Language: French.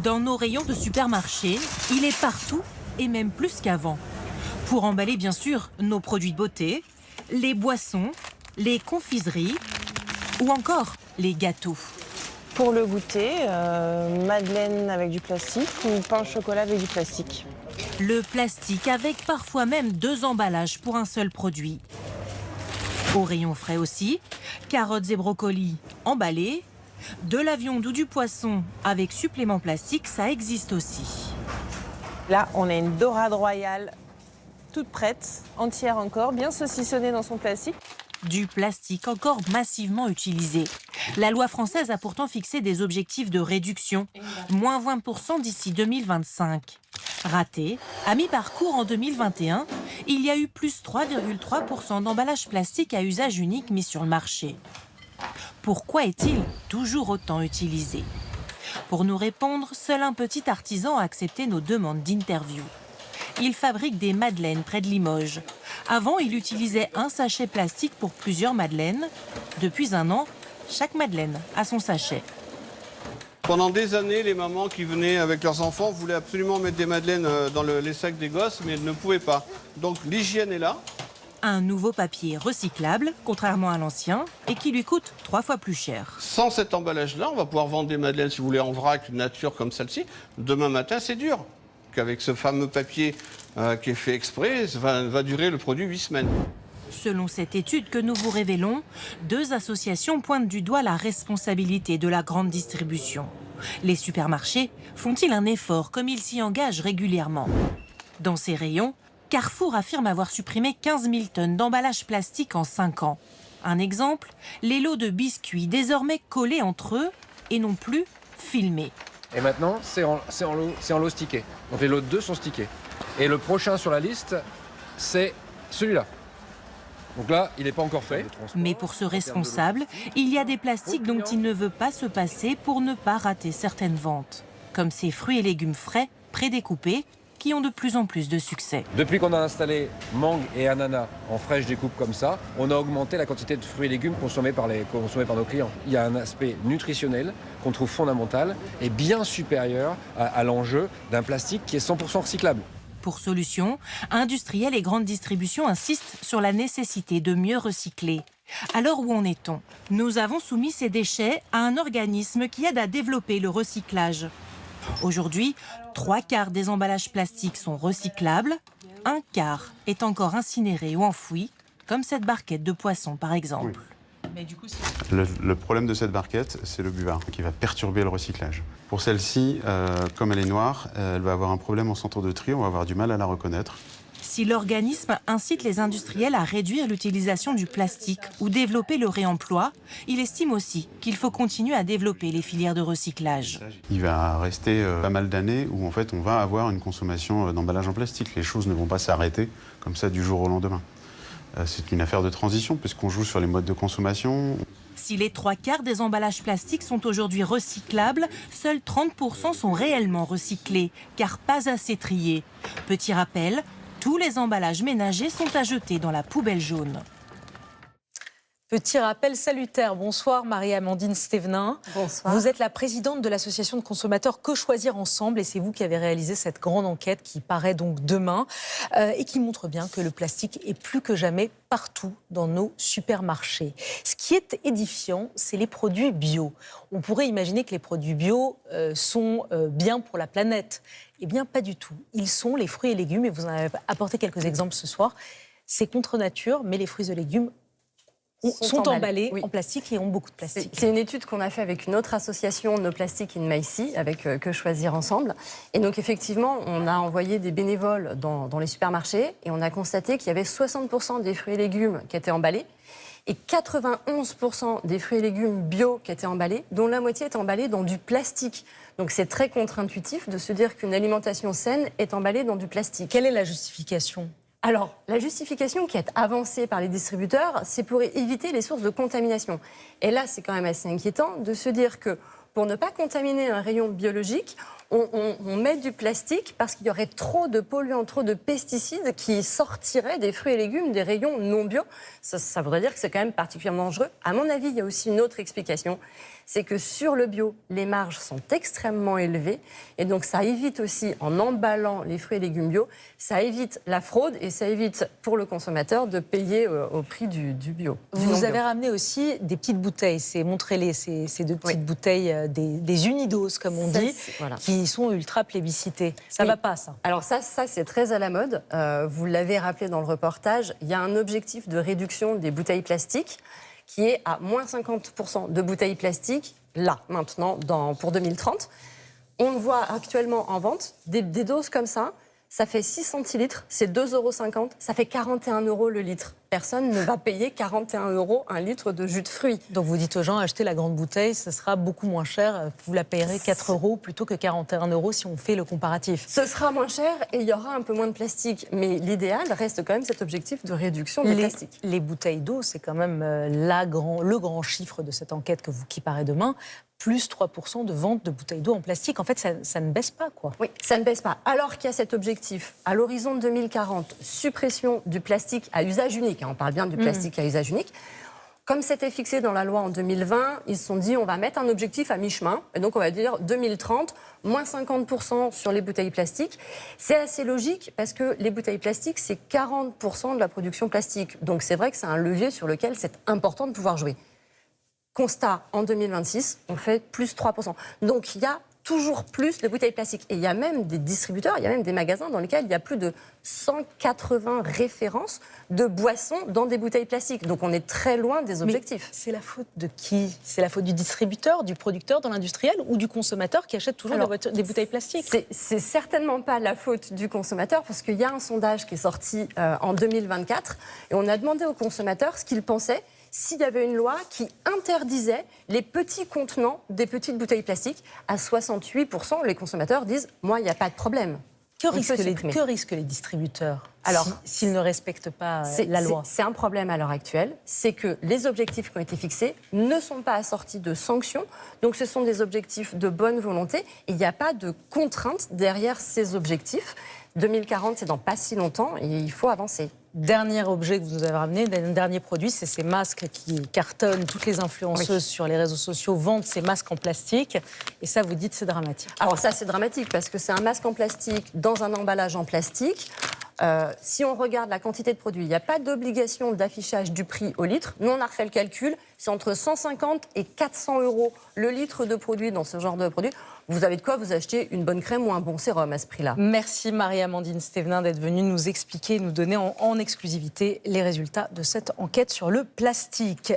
Dans nos rayons de supermarché, il est partout et même plus qu'avant. Pour emballer bien sûr nos produits de beauté, les boissons, les confiseries ou encore les gâteaux. Pour le goûter, madeleine avec du plastique ou pain au chocolat avec du plastique. Le plastique avec parfois même 2 emballages pour un seul produit. Au rayon frais aussi, carottes et brocolis emballés, de la viande ou du poisson avec supplément plastique, ça existe aussi. Là, on a une dorade royale toute prête, entière encore, bien saucissonnée dans son plastique. Du plastique encore massivement utilisé. La loi française a pourtant fixé des objectifs de réduction, moins 20% d'ici 2025. Raté, à mi-parcours en 2021, il y a eu plus 3,3% d'emballages plastiques à usage unique mis sur le marché. Pourquoi est-il toujours autant utilisé? Pour nous répondre, seul un petit artisan a accepté nos demandes d'interview. Il fabrique des madeleines près de Limoges. Avant, il utilisait un sachet plastique pour plusieurs madeleines. Depuis 1 an, chaque madeleine a son sachet. Pendant des années, les mamans qui venaient avec leurs enfants voulaient absolument mettre des madeleines dans les sacs des gosses, mais elles ne pouvaient pas. Donc l'hygiène est là. Un nouveau papier recyclable, contrairement à l'ancien, et qui lui coûte 3 fois plus cher. Sans cet emballage-là, on va pouvoir vendre des madeleines, si vous voulez, en vrac, nature comme celle-ci. Demain matin, c'est dur. Qu'avec ce fameux papier qui est fait exprès, va durer le produit 8 semaines. Selon cette étude que nous vous révélons, 2 associations pointent du doigt la responsabilité de la grande distribution. Les supermarchés font-ils un effort comme ils s'y engagent régulièrement? Dans ces rayons, Carrefour affirme avoir supprimé 15 000 tonnes d'emballage plastique en 5 ans. Un exemple, les lots de biscuits désormais collés entre eux et non plus filmés. Et maintenant, c'est en lot stické. Donc les lots de 2 sont stickés. Et le prochain sur la liste, c'est celui-là. Donc là, il n'est pas encore fait. Mais pour ce responsable, il y a des plastiques dont il ne veut pas se passer pour ne pas rater certaines ventes. Comme ces fruits et légumes frais, prédécoupés, qui ont de plus en plus de succès. Depuis qu'on a installé mangue et ananas en fraîche découpe comme ça, on a augmenté la quantité de fruits et légumes consommés par nos clients. Il y a un aspect nutritionnel qu'on trouve fondamental et bien supérieur à l'enjeu d'un plastique qui est 100% recyclable. Pour solution, industriels et grandes distributions insistent sur la nécessité de mieux recycler. Alors où en est-on? Nous avons soumis ces déchets à un organisme qui aide à développer le recyclage. Aujourd'hui, 3/4 des emballages plastiques sont recyclables, 1/4 est encore incinéré ou enfoui, comme cette barquette de poisson par exemple. Oui. Mais du coup, le problème de cette barquette, c'est le buvard qui va perturber le recyclage. Pour celle-ci, comme elle est noire, elle va avoir un problème en centre de tri, on va avoir du mal à la reconnaître. Si l'organisme incite les industriels à réduire l'utilisation du plastique ou développer le réemploi, il estime aussi qu'il faut continuer à développer les filières de recyclage. Il va rester pas mal d'années où en fait on va avoir une consommation d'emballage en plastique. Les choses ne vont pas s'arrêter comme ça du jour au lendemain. C'est une affaire de transition puisqu'on joue sur les modes de consommation. Si les 3/4 des emballages plastiques sont aujourd'hui recyclables, seuls 30% sont réellement recyclés, car pas assez triés. Petit rappel, tous les emballages ménagers sont à jeter dans la poubelle jaune. Petit rappel salutaire. Bonsoir Marie-Amandine Stévenin. Bonsoir. Vous êtes la présidente de l'association de consommateurs Que Choisir Ensemble et c'est vous qui avez réalisé cette grande enquête qui paraît donc demain et qui montre bien que le plastique est plus que jamais partout dans nos supermarchés. Ce qui est édifiant, c'est les produits bio. On pourrait imaginer que les produits bio sont bien pour la planète. Eh bien, pas du tout. Ils sont les fruits et légumes, et vous en avez apporté quelques exemples ce soir. C'est contre nature, mais les fruits et légumes sont emballés en plastique et ont beaucoup de plastique. C'est une étude qu'on a fait avec une autre association, No Plastic in My Sea, avec Que Choisir Ensemble. Et donc effectivement, on a envoyé des bénévoles dans les supermarchés et on a constaté qu'il y avait 60% des fruits et légumes qui étaient emballés et 91% des fruits et légumes bio qui étaient emballés, dont la moitié est emballée dans du plastique. Donc c'est très contre-intuitif de se dire qu'une alimentation saine est emballée dans du plastique. Quelle est la justification ? Alors, la justification qui est avancée par les distributeurs, c'est pour éviter les sources de contamination. Et là, c'est quand même assez inquiétant de se dire que pour ne pas contaminer un rayon biologique, on met du plastique parce qu'il y aurait trop de polluants, trop de pesticides qui sortiraient des fruits et légumes des rayons non bio. Ça voudrait dire que c'est quand même particulièrement dangereux. À mon avis, il y a aussi une autre explication. c'est que sur le bio, les marges sont extrêmement élevées. Et donc, ça évite aussi, en emballant les fruits et légumes bio, ça évite la fraude et ça évite pour le consommateur de payer au prix du bio. Vous avez ramené aussi des petites bouteilles, montrez-les, ces deux petites bouteilles, des unidoses, comme on dit, qui sont ultra plébiscitées. Ça va pas, ça? Alors ça c'est très à la mode. Vous l'avez rappelé dans le reportage, il y a un objectif de réduction des bouteilles plastiques qui est à moins 50% de bouteilles plastiques, là, maintenant, pour 2030. On voit actuellement en vente des doses comme ça. Ça fait 6 centilitres, c'est 2,50 €, ça fait 41 € le litre. Personne ne va payer 41 € un litre de jus de fruits. Donc vous dites aux gens, achetez la grande bouteille, ce sera beaucoup moins cher. Vous la payerez 4 € plutôt que 41 € si on fait le comparatif. Ce sera moins cher et il y aura un peu moins de plastique. Mais l'idéal reste quand même cet objectif de réduction du plastique. Les bouteilles d'eau, c'est quand même le grand chiffre de cette enquête qui paraît demain. Plus 3% de vente de bouteilles d'eau en plastique. En fait, ça ne baisse pas, quoi. Oui, ça ne baisse pas. Alors qu'il y a cet objectif, à l'horizon 2040, suppression du plastique à usage unique. On parle bien du plastique à usage unique. Comme c'était fixé dans la loi en 2020, ils se sont dit on va mettre un objectif à mi-chemin. Et donc on va dire 2030, moins 50% sur les bouteilles plastiques. C'est assez logique parce que les bouteilles plastiques, c'est 40% de la production plastique. Donc c'est vrai que c'est un levier sur lequel c'est important de pouvoir jouer. Constat, en 2026, on fait plus 3%. Donc il y a toujours plus de bouteilles plastiques. Et il y a même des distributeurs, il y a même des magasins dans lesquels il y a plus de 180 références de boissons dans des bouteilles plastiques. Donc on est très loin des objectifs. C'est la faute de qui? C'est la faute du distributeur, du producteur, de l'industriel ou du consommateur qui achète toujours des bouteilles plastiques? C'est certainement pas la faute du consommateur parce qu'il y a un sondage qui est sorti en 2024 et on a demandé aux consommateurs ce qu'ils pensaient s'il y avait une loi qui interdisait les petits contenants des petites bouteilles plastiques. À 68%, les consommateurs disent « moi, il n'y a pas de problème ». Que risquent les distributeurs s'ils ne respectent pas la loi? C'est un problème à l'heure actuelle, c'est que les objectifs qui ont été fixés ne sont pas assortis de sanctions, donc ce sont des objectifs de bonne volonté, et il n'y a pas de contrainte derrière ces objectifs. 2040, c'est dans pas si longtemps, et il faut avancer. Dernier objet que vous nous avez ramené, dernier produit, c'est ces masques qui cartonnent. Toutes les influenceuses sur les réseaux sociaux vendent ces masques en plastique. Et ça, vous dites, c'est dramatique. Alors ça, c'est dramatique parce que c'est un masque en plastique dans un emballage en plastique. Si on regarde la quantité de produits, il n'y a pas d'obligation d'affichage du prix au litre. Nous, on a refait le calcul. C'est entre 150 et 400 € le litre de produit dans ce genre de produit. Vous avez de quoi vous acheter une bonne crème ou un bon sérum à ce prix-là. Merci Marie-Amandine Stévenin d'être venue nous expliquer, nous donner en exclusivité les résultats de cette enquête sur le plastique.